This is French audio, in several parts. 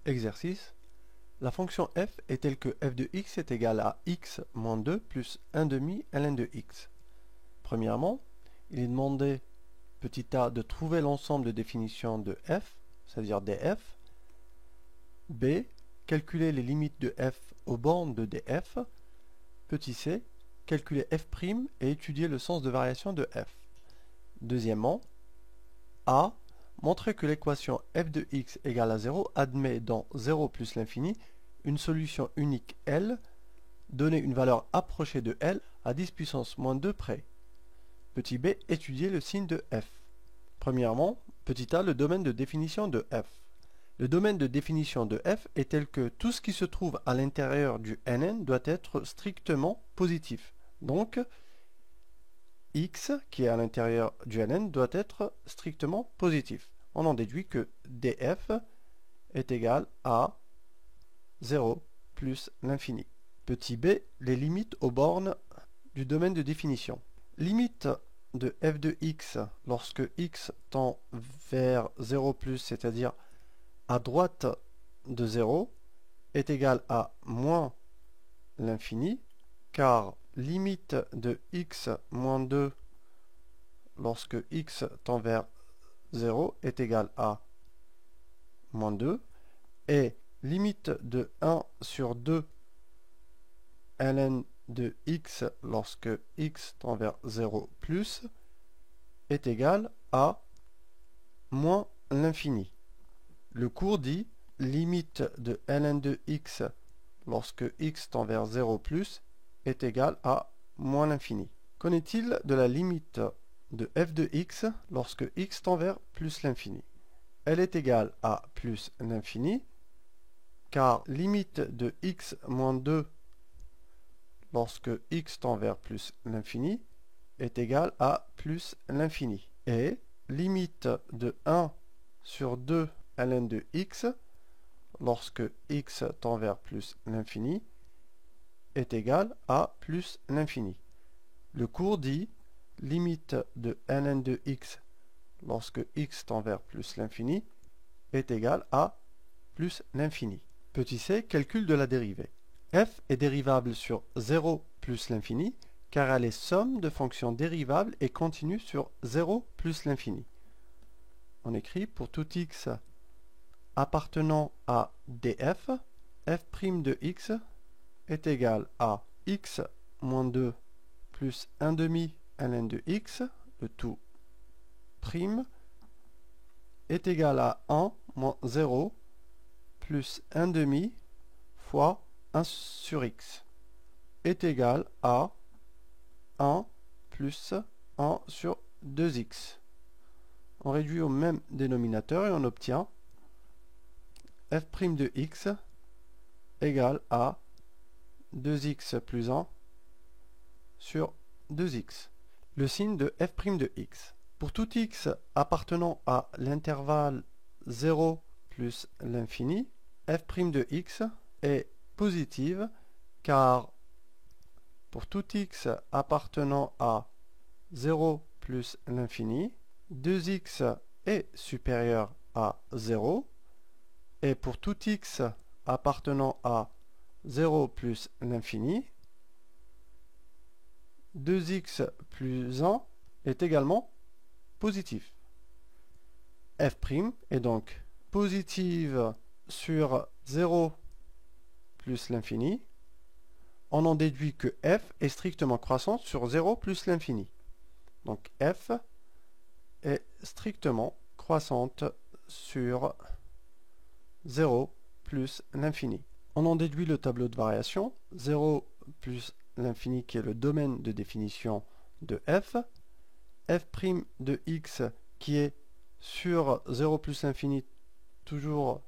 Exercice. La fonction f est telle que f de x est égal à x moins 2 plus 1 demi ln de x. Premièrement, il est demandé, petit a, de trouver l'ensemble de définitions de f, c'est-à-dire df. B, calculer les limites de f aux bornes de df. Petit c, calculer f' et étudier le sens de variation de f. Deuxièmement, a, montrer que l'équation f de x égale à 0 admet dans 0 plus l'infini une solution unique L, donner une valeur approchée de L à 10 puissance moins 2 près. Petit b, étudier le signe de f. Premièrement, petit a, le domaine de définition de f. Le domaine de définition de f est tel que tout ce qui se trouve à l'intérieur du Nn doit être strictement positif. Donc, x qui est à l'intérieur du Nn doit être strictement positif. On en déduit que df est égal à 0 plus l'infini. Petit b, les limites aux bornes du domaine de définition. Limite de f de x lorsque x tend vers 0 plus, c'est-à-dire à droite de 0, est égal à moins l'infini, car limite de x moins 2 lorsque x tend vers 0 est égal à moins 2, et limite de 1 sur 2 ln de x lorsque x tend vers 0 plus est égal à moins l'infini. Le cours dit limite de ln de x lorsque x tend vers 0 plus est égal à moins l'infini. Qu'en est-il de la limite de f de x lorsque x tend vers plus l'infini? Elle est égale à plus l'infini, car limite de x moins 2 lorsque x tend vers plus l'infini est égale à plus l'infini. Et limite de 1 sur 2 ln de x lorsque x tend vers plus l'infini est égal à plus l'infini. Le cours dit limite de ln de x lorsque x tend vers plus l'infini est égal à plus l'infini. Petit c, calcul de la dérivée. F est dérivable sur 0 plus l'infini car elle est somme de fonctions dérivables et continues sur 0 plus l'infini. On écrit pour tout x appartenant à df, f' de x est égal à x moins 2 plus 1 demi ln de x, le tout prime, est égal à 1 moins 0 plus 1 demi fois 1 sur x est égal à 1 plus 1 sur 2x. On réduit au même dénominateur et on obtient f' de x égale à 2x plus 1 sur 2x. Le signe de f' de x. Pour tout x appartenant à l'intervalle 0 plus l'infini, f' de x est positive car pour tout x appartenant à 0 plus l'infini, 2x est supérieur à 0 et pour tout x appartenant à 0 plus l'infini, 2x plus 1 est également positif. f' est donc positive sur 0 plus l'infini. On en déduit que f est strictement croissante sur 0 plus l'infini. Donc f est strictement croissante sur 0 plus l'infini. On en déduit le tableau de variation, 0 plus l'infini qui est le domaine de définition de f, f' de x qui est sur 0 plus l'infini toujours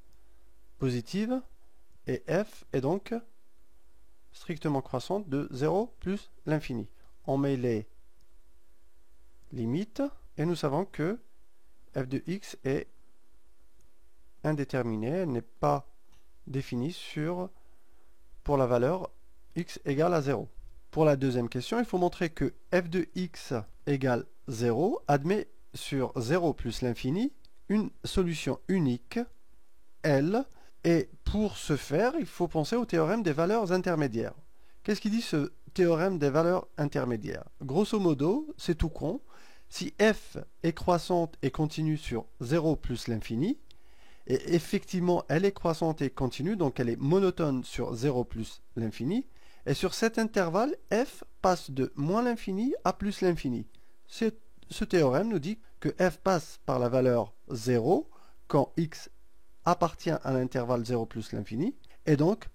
positive, et f est donc strictement croissante de 0 plus l'infini. On met les limites et nous savons que f de x est indéterminée, elle n'est pas définie pour la valeur x égale à 0. Pour la deuxième question, il faut montrer que f de x égale 0 admet sur 0 plus l'infini une solution unique L Et pour ce faire, il faut penser au théorème des valeurs intermédiaires. Qu'est-ce qui dit ce théorème des valeurs intermédiaires? Grosso modo, c'est tout con. Si f est croissante et continue sur 0 plus l'infini, et effectivement elle est croissante et continue, donc elle est monotone sur 0 plus l'infini, et sur cet intervalle, f passe de moins l'infini à plus l'infini. Ce théorème nous dit que f passe par la valeur 0 quand x appartient à l'intervalle 0 plus l'infini, et donc,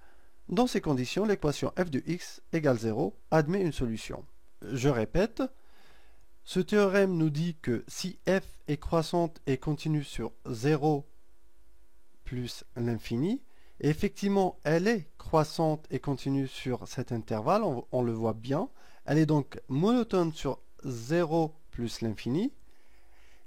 dans ces conditions, l'équation f de x égale 0 admet une solution. Je répète, ce théorème nous dit que si f est croissante et continue sur 0 plus l'infini, et effectivement elle est croissante et continue sur cet intervalle, on le voit bien, elle est donc monotone sur 0 plus l'infini,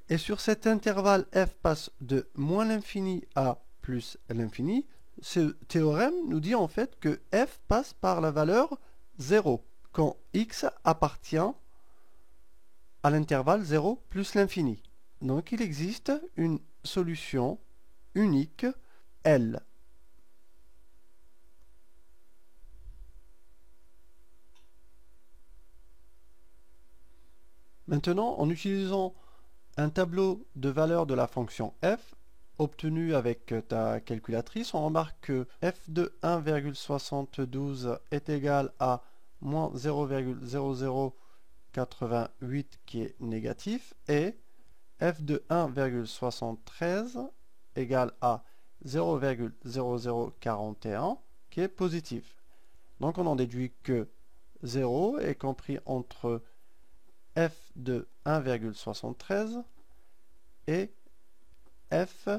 et sur cet intervalle f passe de moins l'infini à plus l'infini. Ce théorème nous dit en fait que f passe par la valeur 0 quand x appartient à l'intervalle 0 plus l'infini. Donc il existe une solution unique L. Maintenant, en utilisant un tableau de valeurs de la fonction f obtenu avec ta calculatrice, on remarque que f de 1,72 est égal à moins 0,0088 qui est négatif et f de 1,73 égale à 0,0041 qui est positif. Donc on en déduit que 0 est compris entre f de 1,73 et f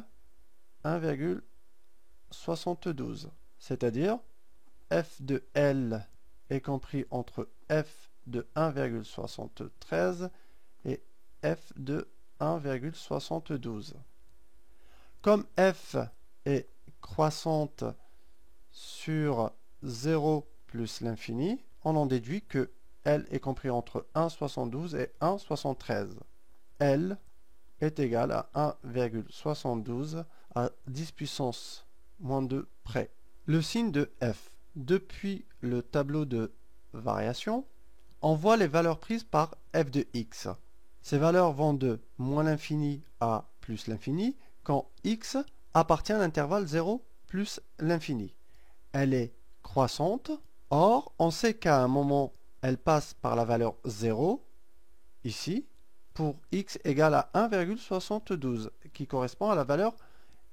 1,72, c'est-à-dire f de L est compris entre f de 1,73 et f de 1,72. Comme f est croissante sur 0 plus l'infini, on en déduit que L est compris entre 1,72 et 1,73. L est égal à 1,72 à 10 puissance moins 2 près. Le signe de f. Depuis le tableau de variation, on voit les valeurs prises par f de x. Ces valeurs vont de moins l'infini à plus l'infini quand x appartient à l'intervalle 0 plus l'infini. Elle est croissante, or on sait qu'à un moment elle passe par la valeur 0, ici, pour x égale à 1,72, qui correspond à la valeur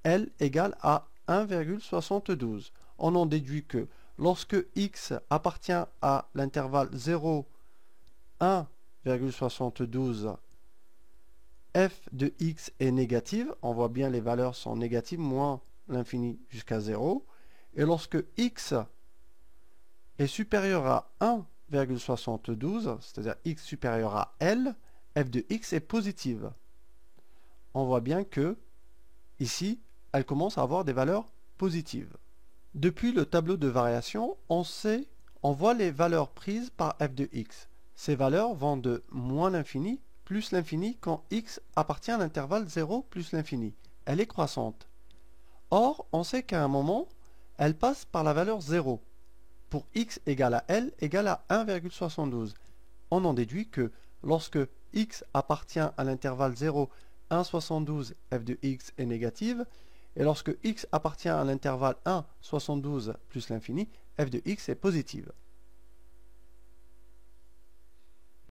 L égale à 1,72. On en déduit que lorsque x appartient à l'intervalle 0, 1,72, f de x est négative, on voit bien les valeurs sont négatives, moins l'infini jusqu'à 0, et lorsque x est supérieur à 1,72, c'est-à-dire x supérieur à L, f de x est positive. On voit bien que, ici, elle commence à avoir des valeurs positives. Depuis le tableau de variation, on voit les valeurs prises par f de x. Ces valeurs vont de moins l'infini plus l'infini quand x appartient à l'intervalle 0 plus l'infini. Elle est croissante. Or, on sait qu'à un moment, elle passe par la valeur 0. Pour x égale à L égale à 1,72. On en déduit que lorsque x appartient à l'intervalle 0, 1,72, f de x est négative, et lorsque x appartient à l'intervalle 1, 72 plus l'infini, f de x est positive.